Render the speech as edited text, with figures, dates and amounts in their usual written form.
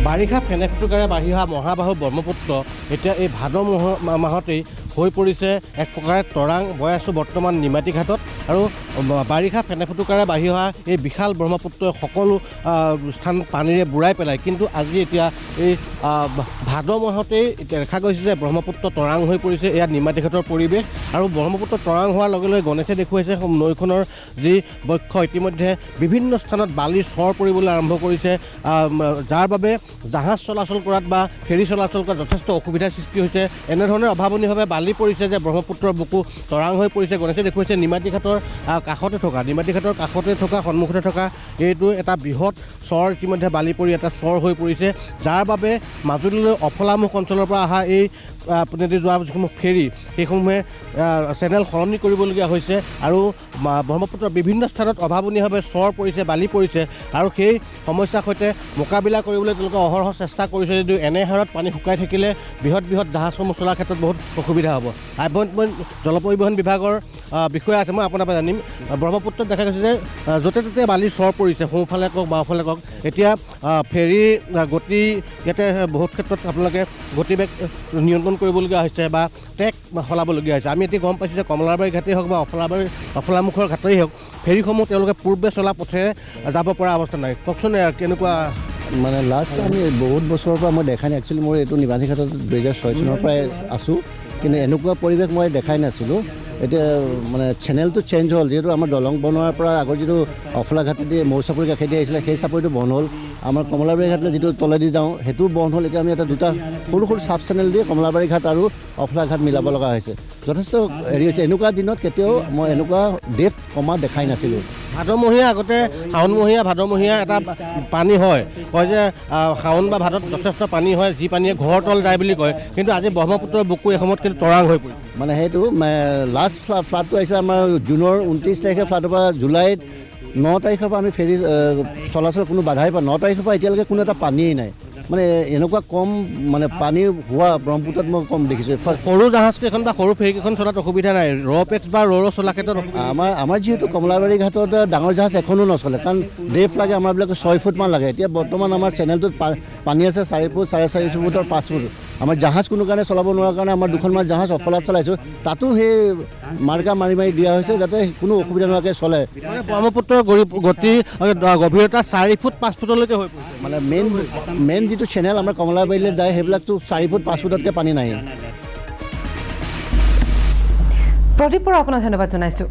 বাৰিষা ফেনেফুটুকাৰে বাঢ়ি অহা মহাবাহু ব্ৰহ্মপুত্ৰ এতিয়া এই ভাদ মাহতেই হৈ পৰিছে এক প্ৰকাৰে তৰাং বৈ আছোঁ বৰ্তমান নিমাতী ঘাটত আৰু বাৰিষা ফেনেফুটুকাৰে বাঢ়ি অহা এই বিশাল ব্ৰহ্মপুত্ৰই সকলো স্থান পানীৰে বুৰাই পেলায়। কিন্তু আজি এতিয়া এই ভাদ মাহতেই এতিয়া দেখা গৈছে যে ব্ৰহ্মপুত্ৰ তৰাং হৈ পৰিছে। এয়া নিমাতী ঘাটৰ পৰিৱেশ আৰু ব্ৰহ্মপুত্ৰ তৰাং হোৱাৰ লগে লগে গণেশে দেখুৱাইছে নৈখনৰ যি বক্ষ ইতিমধ্যে বিভিন্ন স্থানত বালিৰ চৰ পৰিবলৈ আৰম্ভ কৰিছে, যাৰ বাবে জাহাজ চলাচল কৰাত বা ফেৰী চলাচল কৰাত যথেষ্ট অসুবিধাৰ সৃষ্টি হৈছে। এনেধৰণে অভাৱনীয়ভাৱে বালি পৰিছে যে ব্ৰহ্মপুত্ৰৰ বুকু তৰাং হৈ পৰিছে। গণেশে দেখুৱাইছে নিমাতী ঘাটৰ কাষতে থকা সন্মুখতে থকা এইটো এটা বৃহৎ চৰ ইতিমধ্যে বালি পৰি এটা চৰ হৈ পৰিছে, যাৰ বাবে মাজুলীলৈ অফলামুখ অঞ্চলৰ পৰা অহা এই নদী যোৱা যিসমূহ ফেৰী সেইসমূহে চেনেল সলনি কৰিবলগীয়া হৈছে আৰু ব্ৰহ্মপুত্ৰৰ বিভিন্ন স্থানত অভাৱনীয়ভাৱে চৰ পৰিছে, বালি পৰিছে আৰু সেই সমস্যাৰ সৈতে মোকাবিলা কৰিবলৈ তেওঁলোকে অহৰহ চেষ্টা কৰিছে যদিও এনে হাৰত পানী শুকাই থাকিলে বৃহৎ জাহাজসমূহ চলাৰ ক্ষেত্ৰত বহুত অসুবিধা হ'ব। আভ্যন্তৰীণ জলপৰিবহণ বিভাগৰ বিষয়া আছে, মই আপোনাৰ পৰা জানিম। ব্ৰহ্মপুত্ৰত দেখা গৈছে যে য'তে ত'তে বালিৰ চৰ পৰিছে, সোঁফালে কওক বাওঁফালে কওক। এতিয়া ফেৰী গতি ইয়াতে বহুত ক্ষেত্ৰত আপোনালোকে গতিবেগ নিয়ন্ত্ৰণ কৰিবলগীয়া হৈছে বা ট্ৰেক সলাবলগীয়া হৈছে। আমি এতিয়া গম পাইছোঁ যে কমলাবাৰী ঘাটেই হওক বা অফলামুখৰ ঘাটেই হওক ফেৰীসমূহ তেওঁলোকে পূৰ্বে চলা পথেৰে যাব পৰা অৱস্থা নাই। কওকচোন কেনেকুৱা? মানে লাষ্ট আমি বহুত বছৰৰ পৰা মই দেখাই নাই। একচুৱেলি মই এইটো নিমাতী ঘাটত 2006 চনৰ পৰাই আছোঁ, কিন্তু এনেকুৱা পৰিৱেশ মই দেখাই নাছিলোঁ। এতিয়া মানে চেনেলটো চেঞ্জ হ'ল, যিহেতু আমাৰ দলং বনোৱাৰ পৰা আগৰ যিটো অফলা ঘাটেদি মৌচাপৰি কাষেদি আহিছিলে সেই চাপৰিটো বন্ধ হ'ল। আমাৰ কমলাবাৰী ঘাটলৈ যিটো তলেদি যাওঁ সেইটোও বন্ধ হ'ল। এতিয়া আমি এটা দুটা সৰু চাব চেনেল দি কমলাবাৰী ঘাট আৰু অফলা ঘাট মিলাব লগা হৈছে। যথেষ্ট হেৰি হৈছে। এনেকুৱা দিনত কেতিয়াও মই এনেকুৱা ডেপ্থ কমা দেখাই নাছিলোঁ। ভাদমহীয়া আগতে শাওণমহীয়া ভাদমহীয়া এটা পানী হয়, কয় যে শাওণ বা ভাদত যথেষ্ট পানী হয়, যি পানীয়ে ঘৰৰ তল যায় বুলি কয়। কিন্তু আজি ব্ৰহ্মপুত্ৰৰ বুকু এসময়ত কিন্তু তৰাং হৈ পৰিছে। মানে সেইটো লাষ্ট ফ্লাডটো আহিছিলে আমাৰ জুনৰ 29 তাৰিখে ফ্লাডৰ পৰা জুলাইত 9 তাৰিখৰ পৰা আমি ফেৰী চলাচল কোনো বাধাই পোৱা। 9 তাৰিখৰ পৰা এতিয়ালৈকে কোনো এটা পানীয়েই নাই। মানে এনেকুৱা কম মানে পানী হোৱা ব্ৰহ্মপুত্ৰত মই কম দেখিছোঁ। সৰু জাহাজকেইখন বা সৰু ফেৰীকেইখন চলাত অসুবিধা নাই, ৰ'পেক্স বা ৰ'ৰ চলা ক্ষেত্ৰত আমাৰ যিহেতু কমলাবাৰী ঘাটত ডাঙৰ জাহাজ এখনো নচলে, কাৰণ ডেপ লাগে আমাৰবিলাকে 6 ফুটমান লাগে। এতিয়া বৰ্তমান আমাৰ চেনেলটোত পানী আছে 4 ফুট 4.5 ফুটৰ 5 ফুট। আমাৰ জাহাজ কোনো কাৰণে চলাব নোৱাৰাৰ কাৰণে আমাৰ দুখনমান জাহাজ অফলাত চলাইছোঁ, তাতো সেই মাৰ্কা মাৰি দিয়া হৈছে যাতে কোনো অসুবিধা নোহোৱাকৈ চলে। ব্ৰহ্মপুত্ৰৰ গতি গভীৰতা 4 ফুট 5 ফুটলৈকে হৈ পৰিছে। মানে মেইন যিটো চেনেল আমাৰ কমলাবাৰীলৈ যায় সেইবিলাকতো 4 ফুট 5 ফুটতকৈ পানী নাই। প্ৰদীপৰ আপোনাক ধন্যবাদ জনাইছোঁ।